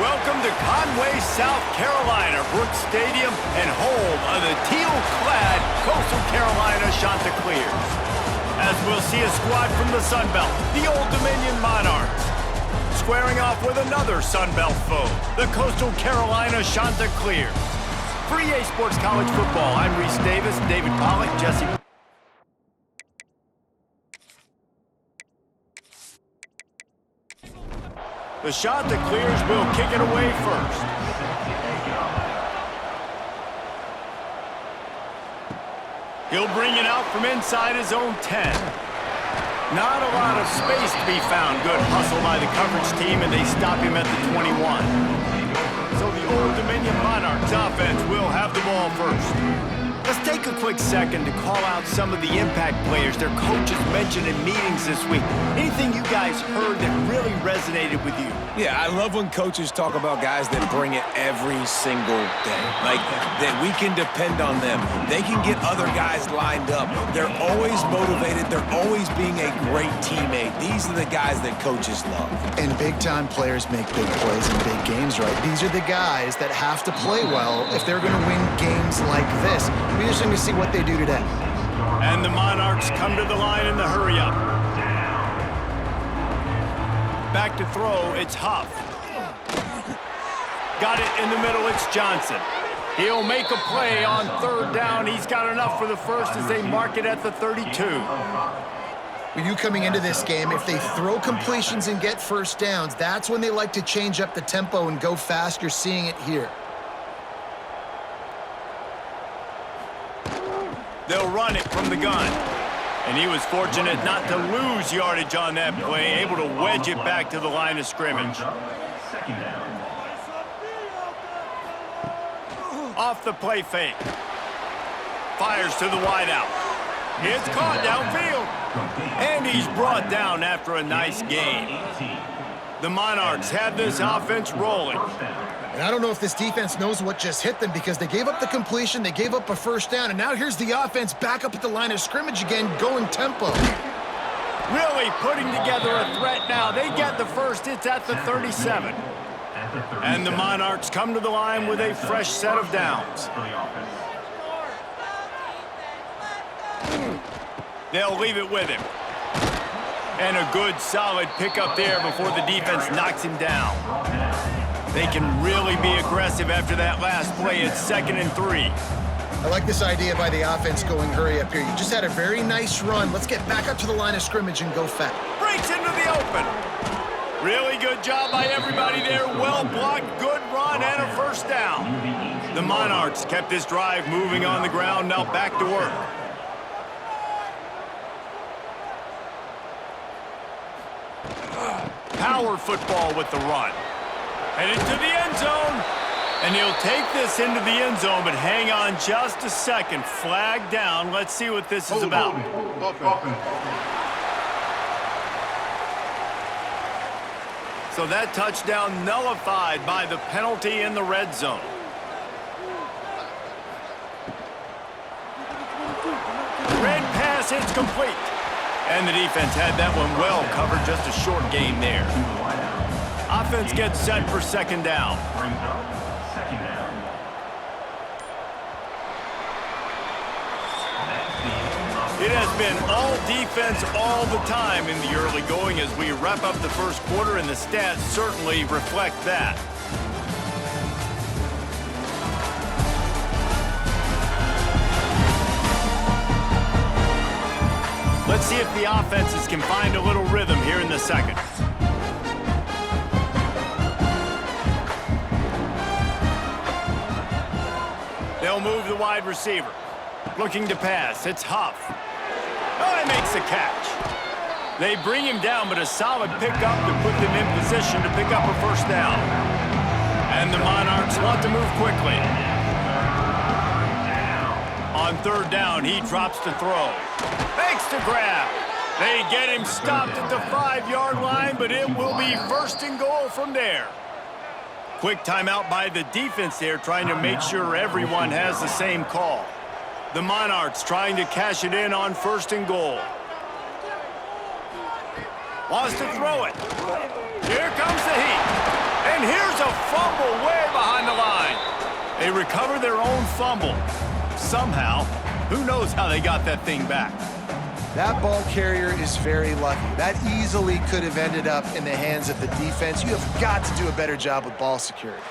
Welcome to Conway, South Carolina, Brooks Stadium, and home of the teal-clad Coastal Carolina Chanticleers. As we'll see a squad from the Sun Belt, the Old Dominion Monarchs, squaring off with another Sun Belt foe, the Coastal Carolina Chanticleers. For EA Sports College Football, I'm Reese Davis, David Pollack, Jesse. The Chanticleers will kick it away first. He'll bring it out from inside his own 10. Not a lot of space to be found. Good hustle by the coverage team, and they stop him at the 21. So the Old Dominion Monarchs offense will have the ball first. Let's take a quick second to call out some of the impact players their coaches mentioned in meetings this week. Anything you guys heard that really resonated with you? Yeah, I love when coaches talk about guys that bring it every single day. Like, that we can depend on them. They can get other guys lined up. They're always motivated. They're always being a great teammate. These are the guys that coaches love. And big-time players make big plays in big games, right? These are the guys that have to play well if they're going to win games like this. We're just going to see what they do today. And the Monarchs come to the line in the hurry-up. Back to throw, it's Huff. Got it in the middle, it's Johnson. He'll make a play on third down. He's got enough for the first as they mark it at the 32. With you coming into this game, if they throw completions and get first downs, that's when they like to change up the tempo and go fast. You're seeing it here. They'll run it from the gun. And he was fortunate not to lose yardage on that play, able to wedge it back to the line of scrimmage. Off the play fake. Fires to the wideout. It's caught downfield. And he's brought down after a nice gain. The Monarchs have this offense rolling. And I don't know if this defense knows what just hit them because they gave up the completion, they gave up a first down, and now here's the offense back up at the line of scrimmage again, going tempo. Really putting together a threat now. They get the first, it's at the 37. And the Monarchs come to the line with a fresh set of downs. They'll leave it with him. And a good, solid pickup there before the defense knocks him down. They can really be aggressive after that last play. It's 2nd and 3. I like this idea by the offense going hurry up here. You just had a very nice run. Let's get back up to the line of scrimmage and go fast. Breaks into the open. Really good job by everybody there. Well blocked, good run, and a first down. The Monarchs kept this drive moving on the ground. Now back to work. Power football with the run. Headed to the end zone. And he'll take this into the end zone, but hang on just a second. Flag down. Let's see what this is about. So that touchdown nullified by the penalty in the red zone. Red pass, it's complete. And the defense had that one well covered, just a short gain there. Offense gets set for 2nd down. It has been all defense all the time in the early going as we wrap up the first quarter, and the stats certainly reflect that. Let's see if the offenses can find a little rhythm here in the second. They'll move the wide receiver. Looking to pass. It's Huff. Oh, he makes the catch. They bring him down, but a solid pickup to put them in position to pick up a first down. And the Monarchs want to move quickly. On 3rd down, he drops to throw. Makes the grab. They get him stopped at the 5-yard line, but it will be 1st and goal from there. Quick timeout by the defense there, trying to make sure everyone has the same call. The Monarchs trying to cash it in on 1st and goal. Wants to throw it. Here comes the heat. And here's a recover their own fumble. Somehow, who knows how they got that thing back. That ball carrier is very lucky. That easily could have ended up in the hands of the defense. You have got to do a better job with ball security.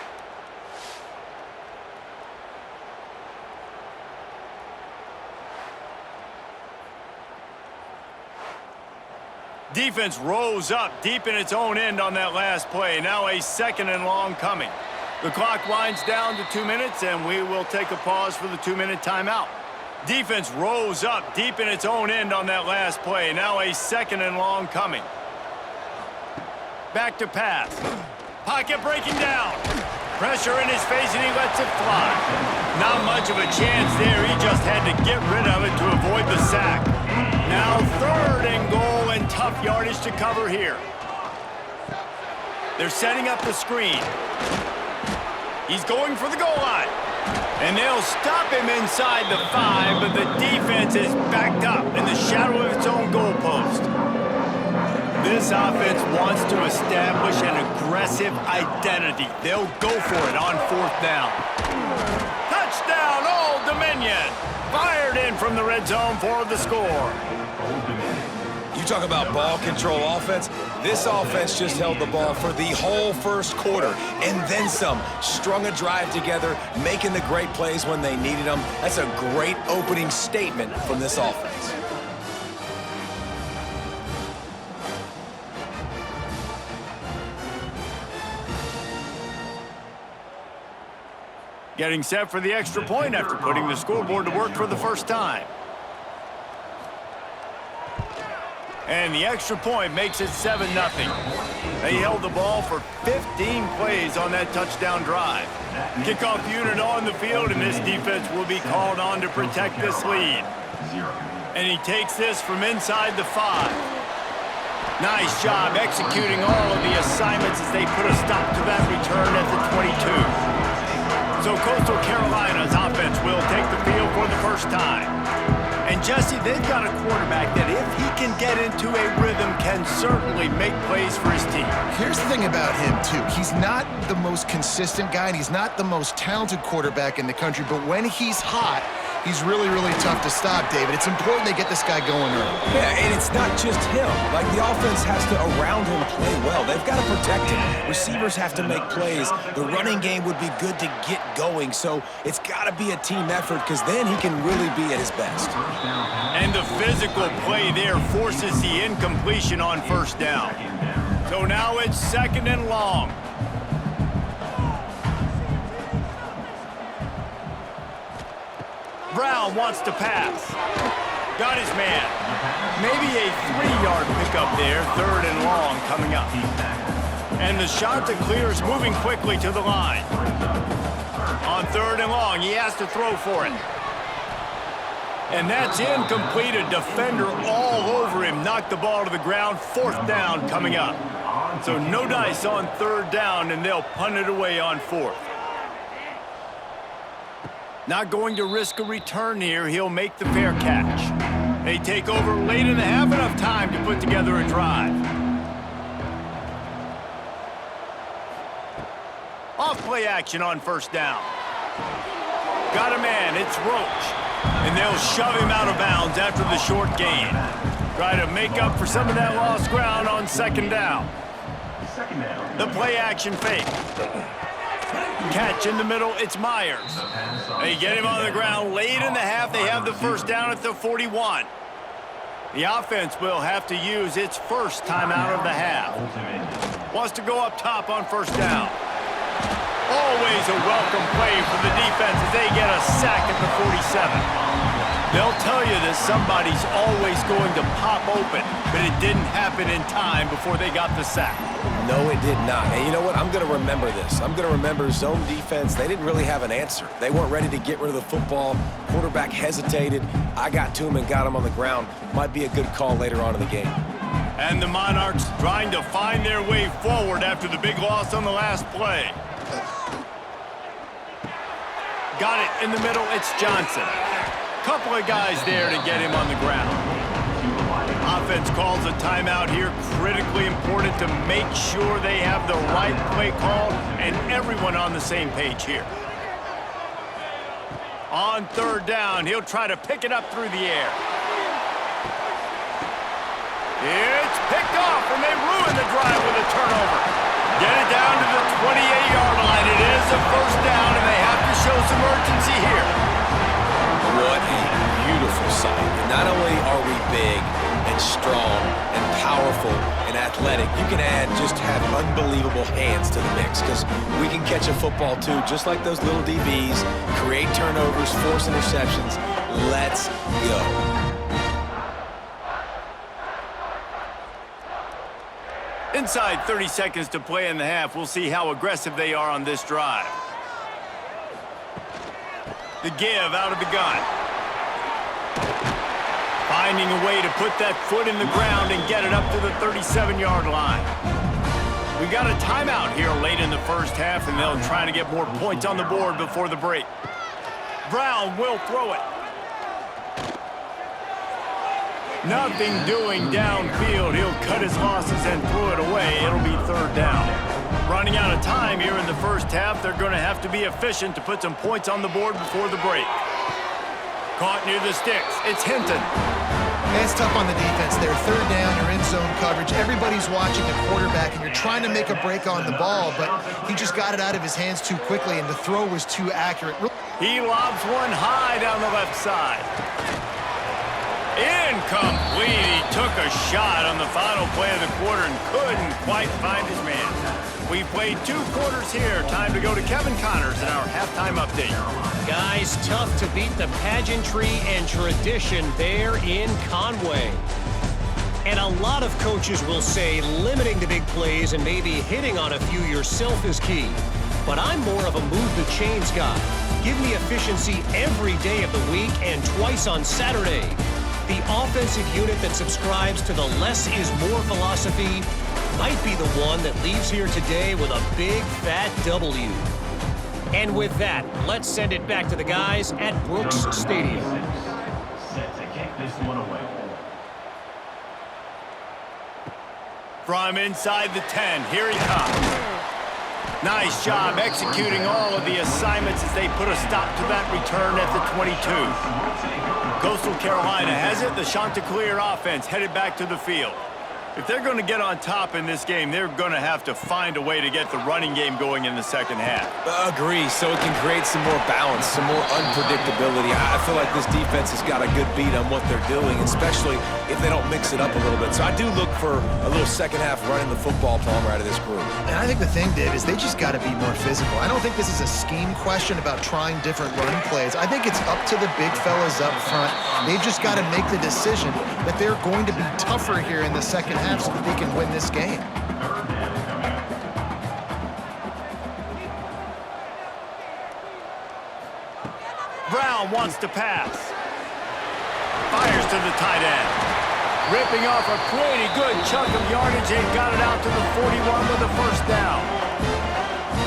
Defense rose up deep in its own end on that last play. Now a 2nd and long coming. The clock winds down to 2 minutes, and we will take a pause for the 2-minute timeout. Defense rose up deep in its own end on that last play. Now a 2nd and long coming. Back to pass. Pocket breaking down. Pressure in his face, and he lets it fly. Not much of a chance there. He just had to get rid of it to avoid the sack. Now 3rd and goal, and tough yardage to cover here. They're setting up the screen. He's going for the goal line. And they'll stop him inside the 5, but the defense is backed up in the shadow of its own goalpost. This offense wants to establish an aggressive identity. They'll go for it on 4th down. Touchdown, Old Dominion! Fired in from the red zone for the score. You talk about ball control offense. This offense just held the ball for the whole first quarter and then some. Strung a drive together, making the great plays when they needed them. That's a great opening statement from this offense. Getting set for the extra point after putting the scoreboard to work for the first time. And the extra point makes it 7-0. They held the ball for 15 plays on that touchdown drive. Kickoff unit on the field, and this defense will be called on to protect this lead. And he takes this from inside the 5. Nice job executing all of the assignments as they put a stop to that return at the 22. So Coastal Carolina's offense will take the field for the first time. And Jesse, they've got a quarterback that if he can get into a rhythm, can certainly make plays for his team. Here's the thing about him, too. He's not the most consistent guy, and he's not the most talented quarterback in the country, but when he's hot, he's really, really tough to stop, David. It's important they get this guy going early. Yeah, and it's not just him. Like, the offense has to, around him, play well. They've got to protect him. Receivers have to make plays. The running game would be good to get going, so it's got to be a team effort because then he can really be at his best. And the physical play there forces the incompletion on 1st down. So now it's 2nd and long. Brown wants to pass. Got his man. Maybe a 3-yard pickup there. 3rd and long coming up. And the shot to clear is moving quickly to the line. On 3rd and long, he has to throw for it. And that's incomplete. A defender all over him. Knocked the ball to the ground. 4th down coming up. So no dice on 3rd down, and they'll punt it away on 4th. Not going to risk a return here. He'll make the fair catch. They take over late in the half, enough time to put together a drive. Off play action on 1st down. Got a man, it's Roach. And they'll shove him out of bounds after the short gain. Try to make up for some of that lost ground on 2nd down. The play action fake. Catch in the middle, it's Myers. They get him on the ground late in the half. They have the 1st down at the 41. The offense will have to use its first timeout of the half. Wants to go up top on 1st down. Always a welcome play for the defense as they get a sack at the 47. They'll tell you that somebody's always going to pop open, but it didn't happen in time before they got the sack. No, it did not. And you know what? I'm going to remember this. I'm going to remember zone defense. They didn't really have an answer. They weren't ready to get rid of the football. Quarterback hesitated. I got to him and got him on the ground. Might be a good call later on in the game. And the Monarchs trying to find their way forward after the big loss on the last play. Got it in the middle, it's Johnson. Couple of guys there to get him on the ground. Offense calls a timeout here. Critically important to make sure they have the right play called and everyone on the same page here. On third down, he'll try to pick it up through the air. It's picked off, and they ruin the drive with a turnover. Get it down to the 28-yard line. It is a first down, and they have to show some urgency here. What a beautiful sight. Not only are we big and strong and powerful and athletic, you can just have unbelievable hands to the mix because we can catch a football too, just like those little DBs, create turnovers, force interceptions. Let's go. Inside 30 seconds to play in the half. We'll see how aggressive they are on this drive. The give out of the gun. Finding a way to put that foot in the ground and get it up to the 37-yard line. We got a timeout here late in the first half, and they'll try to get more points on the board before the break. Brown will throw it. Nothing doing downfield. He'll cut his losses and throw it away. It'll be third down. Running out of time here in the first half. They're going to have to be efficient to put some points on the board before the break. Caught near the sticks. It's Hinton. It's tough on the defense there. Third down, you're in zone coverage. Everybody's watching the quarterback, and you're trying to make a break on the ball, but he just got it out of his hands too quickly, and the throw was too accurate. He lobs one high down the left side. Incomplete. He took a shot on the final play of the quarter and couldn't quite find his man. We've played 2 quarters here. Time to go to Kevin Connors in our halftime update. Guys, tough to beat the pageantry and tradition there in Conway. And a lot of coaches will say limiting the big plays and maybe hitting on a few yourself is key. But I'm more of a move the chains guy. Give me efficiency every day of the week and twice on Saturday. The offensive unit that subscribes to the less is more philosophy might be the one that leaves here today with a big fat W. And with that, let's send it back to the guys at Brooks Stadium. Set to kick this one away. From inside the 10, here he comes. Nice job executing all of the assignments as they put a stop to that return at the 22. Coastal Carolina has it. The Chanticleer offense headed back to the field. If they're going to get on top in this game, they're going to have to find a way to get the running game going in the second half. Agree, so it can create some more balance, some more unpredictability. I feel like this defense has got a good beat on what they're doing, especially if they don't mix it up a little bit. So I do look for a little second half running the football Palmer out of this group. And I think the thing, Dave, is they just got to be more physical. I don't think this is a scheme question about trying different run plays. I think it's up to the big fellas up front. They've just got to make the decision that they're going to be tougher here in the second half so that they can win this game. Brown wants to pass. Fires to the tight end. Ripping off a pretty good chunk of yardage. They've got it out to the 41 with a first down.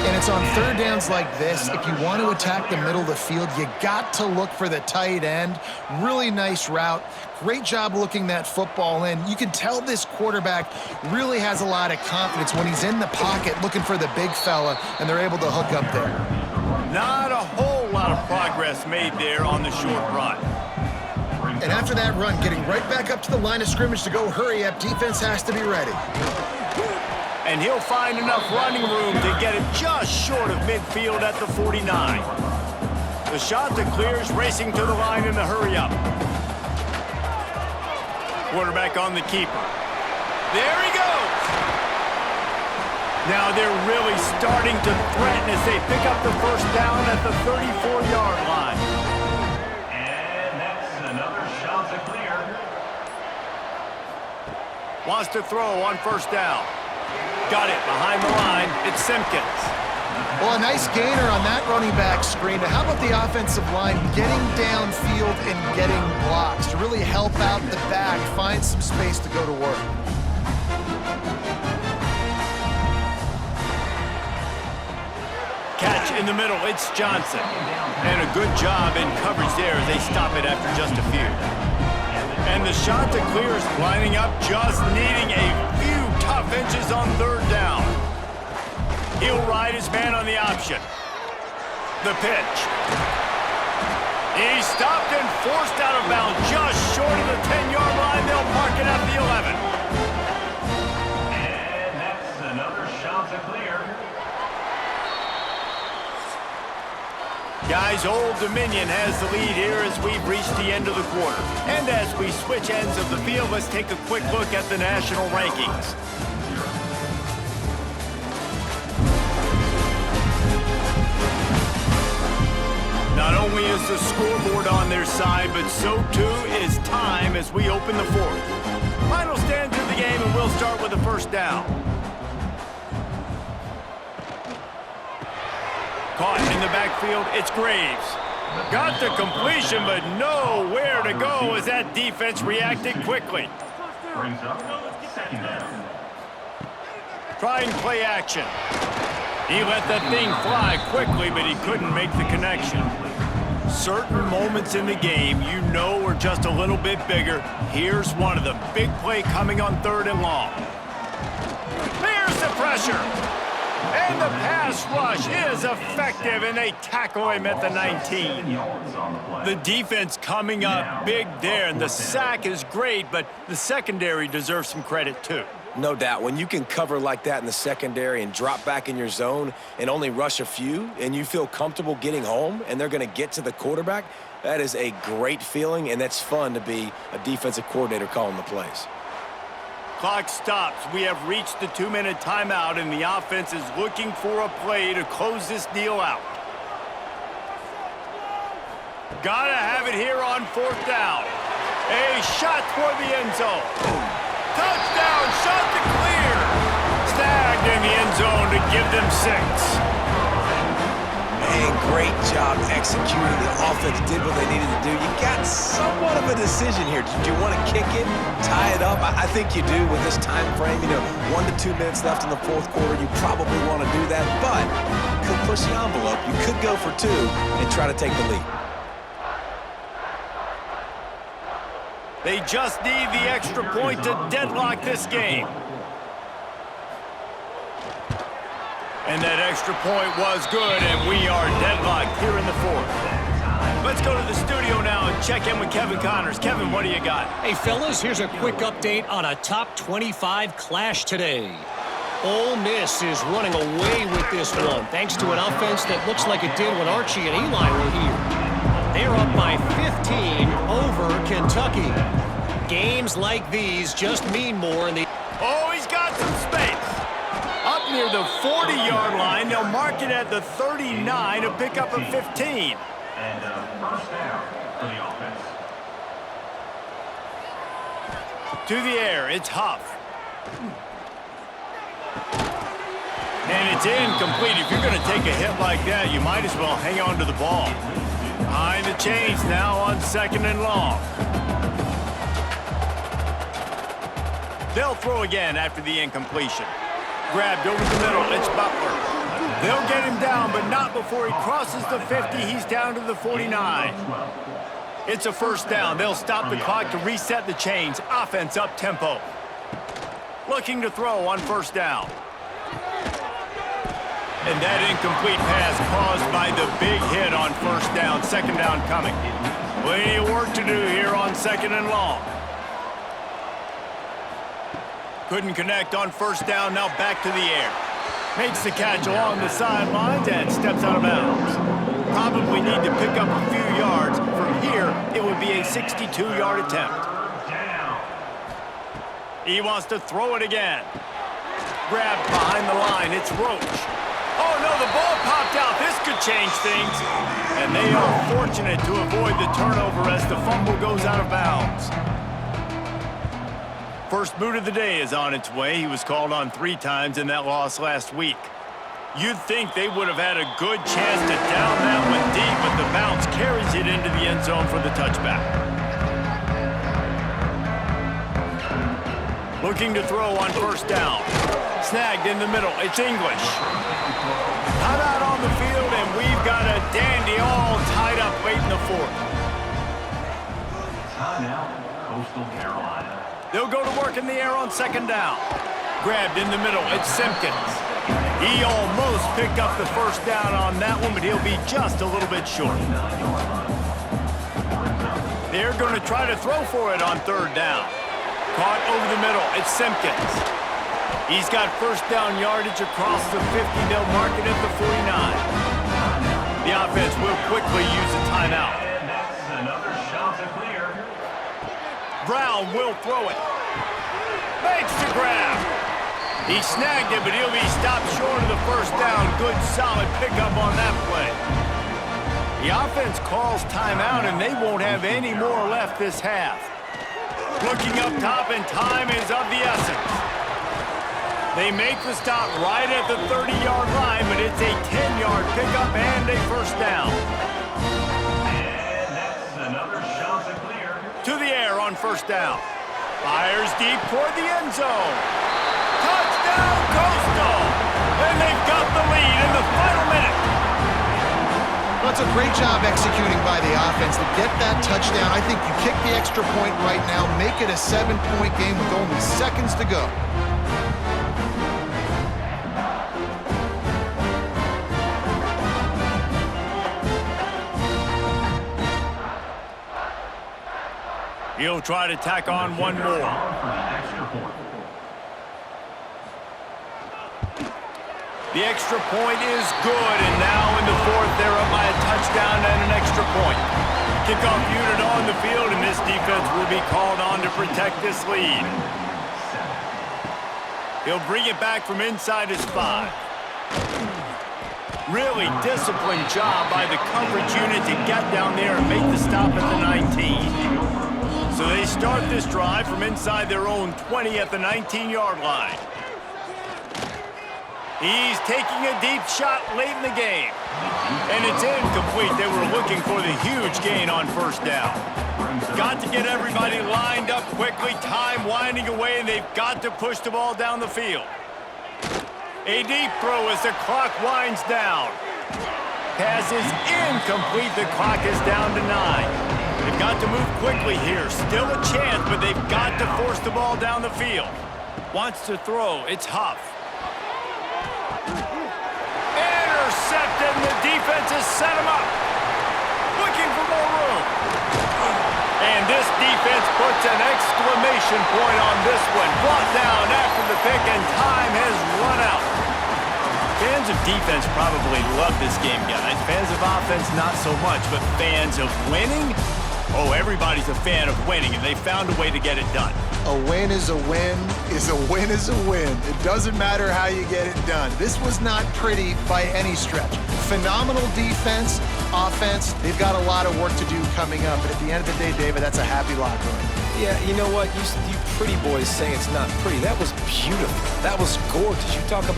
And it's on third downs like this. If you want to attack the middle of the field, you got to look for the tight end. Really nice route. Great job looking that football in. You can tell this quarterback really has a lot of confidence when he's in the pocket looking for the big fella, and they're able to hook up there. Not a whole lot of progress made there on the short run. And after that run, getting right back up to the line of scrimmage to go hurry up, defense has to be ready. And he'll find enough running room to get it just short of midfield at the 49. The Chanticleers racing to the line in the hurry-up. Quarterback on the keeper. There he goes! Now they're really starting to threaten as they pick up the first down at the 34-yard line. And that's another Chanticleer. Wants to throw on first down. Got it behind the line. It's Simpkins. Well, a nice gainer on that running back screen. How about the offensive line getting downfield and getting blocks to really help out the back, find some space to go to work? Catch in the middle. It's Johnson. And a good job in coverage there as they stop it after just a few. And the Chanticleers lining up, just needing a few tough inches on third down. He'll ride his man on the option. The pitch. He's stopped and forced out of bounds just short of the 10-yard line. They'll mark it at the 11. And that's another shot to clear. Guys, Old Dominion has the lead here as we've reached the end of the quarter. And as we switch ends of the field, let's take a quick look at the national rankings. Not only is the scoreboard on their side, but so too is time as we open the fourth. Final stand to the game, and we'll start with the first down. Caught in the backfield, it's Graves. Got the completion, but nowhere to go as that defense reacted quickly. Brings up second down. Trying play action. He let that thing fly quickly, but he couldn't make the connection. Certain moments in the game you know are just a little bit bigger. Here's one of them. Big play coming on 3rd and long. There's the pressure. And the pass rush is effective, and they tackle him at the 19. The defense coming up big there, and the sack is great, but the secondary deserves some credit too. No doubt. When you can cover like that in the secondary and drop back in your zone and only rush a few, and you feel comfortable getting home and they're going to get to the quarterback, that is a great feeling, and that's fun to be a defensive coordinator calling the plays. Clock stops. We have reached the 2-minute timeout, and the offense is looking for a play to close this deal out. Gotta have it here on 4th down. A shot toward the end zone. Touchdown, shot to clear. Snagged in the end zone to give them 6. Man, great job executing. The offense did what they needed to do. You got somewhat of a decision here. Did you want to kick it, tie it up? I think you do with this time frame. 1 to 2 minutes left in the 4th quarter. You probably want to do that, but you could push the envelope. You could go for 2 and try to take the lead. They just need the extra point to deadlock this game. And that extra point was good, and we are deadlocked here in the 4th. Let's go to the studio now and check in with Kevin Connors. Kevin, what do you got? Hey, fellas, here's a quick update on a top 25 clash today. Ole Miss is running away with this one, thanks to an offense that looks like it did when Archie and Eli were here. They're up by 15 over Kentucky. Games like these just mean more in the... Oh, he's got some space. Up near the 40-yard line, they'll mark it at the 39 to pick up a 15. And first down for the offense. To the air, it's Huff. And it's incomplete. If you're going to take a hit like that, you might as well hang on to the ball. Behind the chains now on 2nd and long. They'll throw again after the incompletion. Grabbed over the middle, it's Butler. They'll get him down, but not before he crosses the 50. He's down to the 49. It's a first down. They'll stop the clock to reset the chains. Offense up tempo. Looking to throw on first down. And that incomplete pass caused by the big hit on first down. 2nd down coming. Plenty of work to do here on 2nd and long. Couldn't connect on first down, now back to the air. Makes the catch along the sidelines and steps out of bounds. Probably need to pick up a few yards. From here, it would be a 62-yard attempt. He wants to throw it again. Grabbed behind the line, it's Roach. Oh no, the ball popped out. This could change things. And they are fortunate to avoid the turnover as the fumble goes out of bounds. First boot of the day is on its way. He was called on 3 times in that loss last week. You'd think they would have had a good chance to down that one deep, but the bounce carries it into the end zone for the touchback. Looking to throw on first down. Snagged in the middle. It's English. Cut out on the field, and we've got a dandy all tied up late in the 4th. Timeout, Coastal Carolina. They'll go to work in the air on 2nd down. Grabbed in the middle, it's Simpkins. He almost picked up the first down on that one, but he'll be just a little bit short. They're going to try to throw for it on third down. Caught over the middle. It's Simpkins. He's got first down yardage across the 50. They'll mark it at the 49. The offense will quickly use a timeout. And that's another shot to clear. Brown will throw it. Makes the grab. He snagged it, but he'll be stopped short of the first down. Good, solid pickup on that play. The offense calls timeout, and they won't have any more left this half. Looking up top, and time is of the essence. They make the stop right at the 30-yard line, but it's a 10-yard pickup and a first down. And that's another shot to clear. To the air on first down. Fires deep toward the end zone. Touchdown, Coastal! And they've got the lead in the final minute. Well, it's a great job executing by the offense to get that touchdown. I think you kick the extra point right now, make it a 7-point game with only seconds to go. He'll try to tack on one more. For the extra point. The extra point is good, and now in the fourth, they're up by a touchdown and an extra point. Kickoff unit on the field, and this defense will be called on to protect this lead. He'll bring it back from inside his 5. Really disciplined job by the coverage unit to get down there and make the stop at the 19. So they start this drive from inside their own 20 at the 19-yard line. He's taking a deep shot late in the game. And it's incomplete. They were looking for the huge gain on first down. Got to get everybody lined up quickly. Time winding away, and they've got to push the ball down the field. A deep throw as the clock winds down. Pass is incomplete. The clock is down to 9. They've got to move quickly here. Still a chance, but they've got to force the ball down the field. Wants to throw. It's Huff. Intercepted, and the defense has set him up. Looking for more room. And this defense puts an exclamation point on this one. Brought down after the pick, and time has run out. Fans of defense probably love this game, guys. Fans of offense, not so much. But fans of winning? Oh, everybody's a fan of winning, and they found a way to get it done. A win is a win is a win is a win. It doesn't matter how you get it done. This was not pretty by any stretch. Phenomenal defense, offense. They've got a lot of work to do coming up. But at the end of the day, David, that's a happy locker room. Yeah, you know what? You pretty boys saying it's not pretty. That was beautiful. That was gorgeous. You talk about